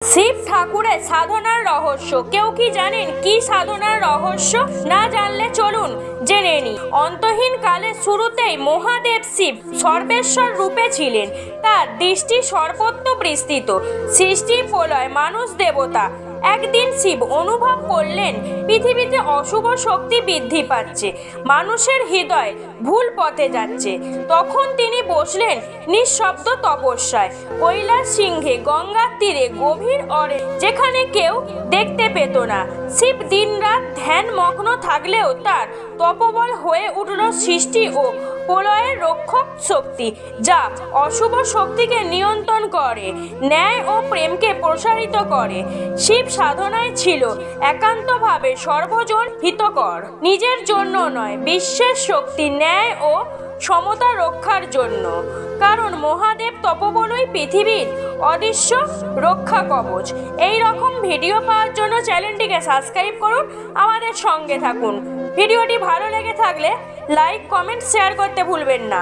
শিব ঠাকুরের সাধনার রহস্য। কেউ কি জানেন কি সাধনার রহস্য? না জানলে চলুন জেনে নিই। অন্তহীন কালের শুরুতেই মহাদেব শিব সর্বেশ্বর রূপে ছিলেন। তার দৃষ্টি সর্বত্র বিস্তৃত। সৃষ্টি প্রলয় মানুষ দেবতা। একদিন শিব অনুভব করলেন পৃথিবীতে অশুভ শক্তি বৃদ্ধি পাচ্ছে, মানুষের হৃদয় ভুল পথে যাচ্ছে। তখন তিনি বসলেন নিঃশব্দ তপস্যায় কৈলাস সিংহে, গঙ্গার তীরে, গভীর অরে, যেখানে কেউ দেখতে পেত না। শিব দিনরাত ধ্যানমগ্ন থাকলেও তার তপবল হয়ে উঠল সৃষ্টি ও প্রলয়ের রক্ষক শক্তি, যা অশুভ শক্তিকে নিয়ন্ত্রণ করে, ন্যায় ও প্রেমকে প্রসারিত করে। শিব সাধনায় ছিল একান্তভাবে সর্বজন হিতকর, নিজের জন্য নয়, বিশ্বের শক্তি, ন্যায় ও সমতা রক্ষার জন্য। কারণ মহাদেব তপবলই পৃথিবীর অদৃশ্য রক্ষা কবচ। এই রকম ভিডিও পাওয়ার জন্য চ্যানেলটিকে সাবস্ক্রাইব করুন, আমাদের সঙ্গে থাকুন। ভিডিওটি ভালো লেগে থাকলে লাইক, কমেন্ট, শেয়ার করতে ভুলবেন না।